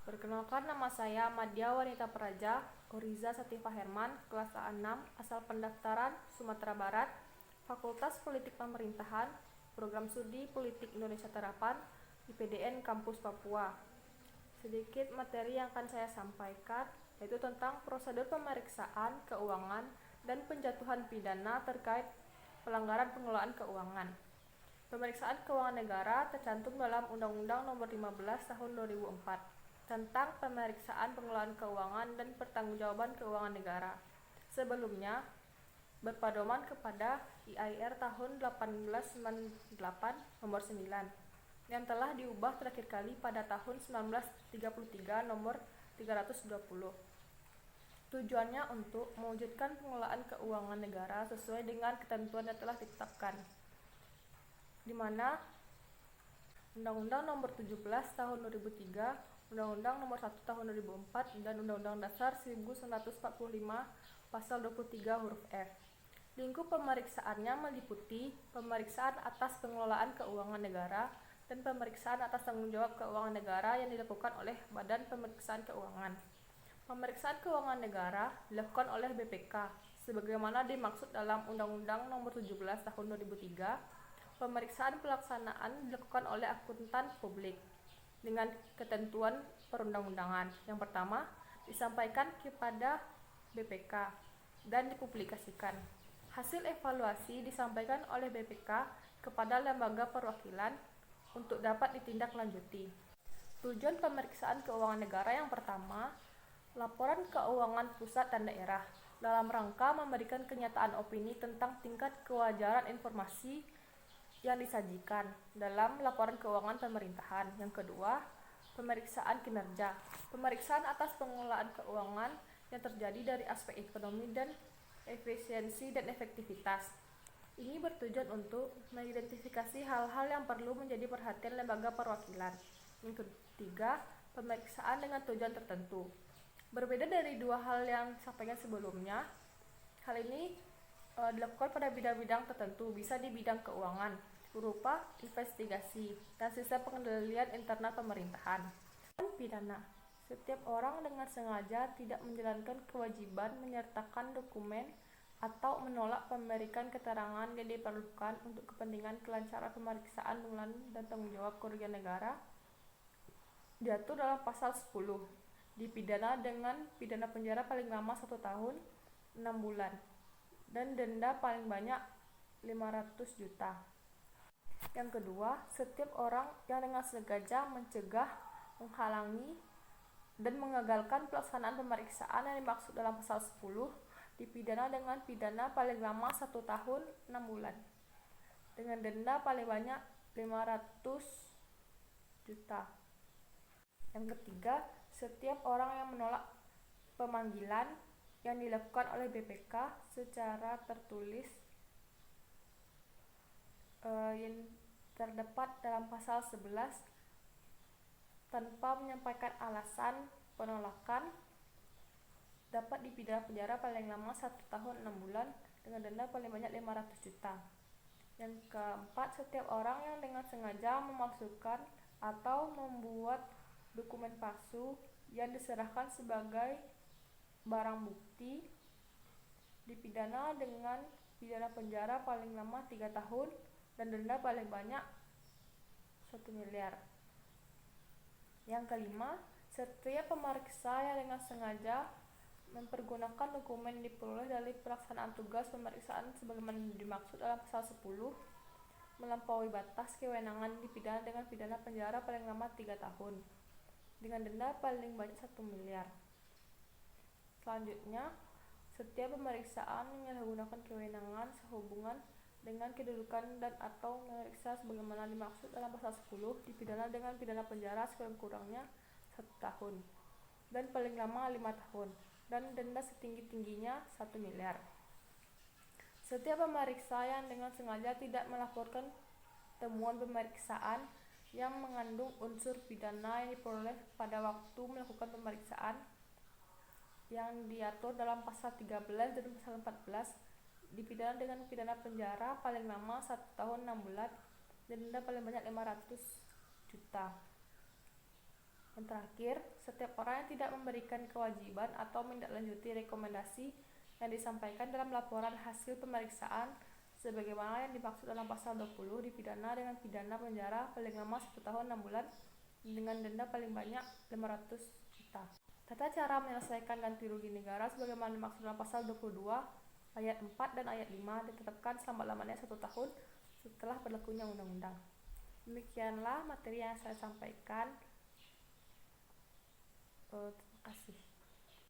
Perkenalkan, nama saya Madya Wanita Praja, Oriza Satifah Herman, kelas A6, asal pendaftaran Sumatera Barat, Fakultas Politik Pemerintahan, Program Studi Politik Indonesia Terapan, IPDN Kampus Papua. Sedikit materi yang akan saya sampaikan, yaitu tentang prosedur pemeriksaan keuangan dan penjatuhan pidana terkait pelanggaran pengelolaan keuangan. Pemeriksaan keuangan negara tercantum dalam Undang-Undang Nomor 15 Tahun 2004 tentang pemeriksaan pengelolaan keuangan dan pertanggungjawaban keuangan negara. Sebelumnya, berpedoman kepada IAIR tahun 1898 nomor 9 yang telah diubah terakhir kali pada tahun 1933 nomor 320. Tujuannya untuk mewujudkan pengelolaan keuangan negara sesuai dengan ketentuan yang telah ditetapkan, di mana Undang-Undang Nomor 17 Tahun 2003, Undang-Undang Nomor 1 Tahun 2004, dan Undang-Undang Dasar 1945 Pasal 23 huruf F. Lingkup pemeriksaannya meliputi pemeriksaan atas pengelolaan keuangan negara dan pemeriksaan atas tanggung jawab keuangan negara yang dilakukan oleh Badan Pemeriksaan Keuangan. Pemeriksaan keuangan negara dilakukan oleh BPK sebagaimana dimaksud dalam Undang-Undang Nomor 17 Tahun 2003. Pemeriksaan pelaksanaan dilakukan oleh akuntan publik dengan ketentuan perundang-undangan. Yang pertama, disampaikan kepada BPK dan dipublikasikan. Hasil evaluasi disampaikan oleh BPK kepada lembaga perwakilan untuk dapat ditindaklanjuti. Tujuan pemeriksaan keuangan negara yang pertama, laporan keuangan pusat dan daerah dalam rangka memberikan kenyataan opini tentang tingkat kewajaran informasi yang disajikan dalam laporan keuangan pemerintahan. Yang kedua, pemeriksaan kinerja. Pemeriksaan atas pengelolaan keuangan yang terjadi dari aspek ekonomi dan efisiensi dan efektivitas. Ini bertujuan untuk mengidentifikasi hal-hal yang perlu menjadi perhatian lembaga perwakilan. Yang ketiga, pemeriksaan dengan tujuan tertentu. Berbeda dari dua hal yang disampaikan sebelumnya, hal ini dilakukan pada bidang-bidang tertentu, bisa di bidang keuangan, berupa investigasi dan sistem pengendalian internal pemerintahan. Pidana. Setiap orang dengan sengaja tidak menjalankan kewajiban menyertakan dokumen atau menolak memberikan keterangan yang diperlukan untuk kepentingan kelancaran pemeriksaan pengelolaan dan tanggung jawab kerugian negara diatur dalam pasal 10, dipidana dengan pidana penjara paling lama 1 tahun 6 bulan dan denda paling banyak 500 juta. Yang kedua, setiap orang yang dengan sengaja mencegah, menghalangi, dan mengagalkan pelaksanaan pemeriksaan yang dimaksud dalam pasal 10 dipidana dengan pidana paling lama 1 tahun 6 bulan dengan denda paling banyak 500 juta. Yang ketiga, setiap orang yang menolak pemanggilan yang dilakukan oleh BPK secara tertulis yang terdapat dalam pasal 11 tanpa menyampaikan alasan penolakan dapat dipidana penjara paling lama 1 tahun 6 bulan dengan denda paling banyak 500 juta. Yang keempat, setiap orang yang dengan sengaja memalsukan atau membuat dokumen palsu yang diserahkan sebagai barang bukti dipidana dengan pidana penjara paling lama 3 tahun dan denda paling banyak 1 miliar. Yang kelima, setiap pemeriksa yang dengan sengaja mempergunakan dokumen diperoleh dari pelaksanaan tugas pemeriksaan sebagaimana dimaksud dalam pasal 10 melampaui batas kewenangan dipidana dengan pidana penjara paling lama 3 tahun dengan denda paling banyak 1 miliar. Selanjutnya, setiap pemeriksaan menyalahgunakan kewenangan sehubungan dengan kedudukan dan atau memeriksa sebagaimana dimaksud dalam pasal 10 dipidana dengan pidana penjara sekurang-kurangnya 1 tahun dan paling lama 5 tahun dan denda setinggi-tingginya 1 miliar. Setiap pemeriksa yang dengan sengaja tidak melaporkan temuan pemeriksaan yang mengandung unsur pidana yang diperoleh pada waktu melakukan pemeriksaan yang diatur dalam pasal 13 dan pasal 14 dipidana dengan pidana penjara paling lama 1 tahun 6 bulan dan denda paling banyak 500 juta. Yang terakhir, setiap orang yang tidak memberikan kewajiban atau menindaklanjuti rekomendasi yang disampaikan dalam laporan hasil pemeriksaan sebagaimana yang dimaksud dalam pasal 20 dipidana dengan pidana penjara paling lama 1 tahun 6 bulan dengan denda paling banyak 500 juta. Tata cara menyelesaikan ganti rugi negara sebagaimana dimaksud dalam pasal 22 ayat 4 dan ayat 5 ditetapkan selama-lamanya 1 tahun setelah berlakunya undang-undang. Demikianlah materi yang saya sampaikan. Terima kasih.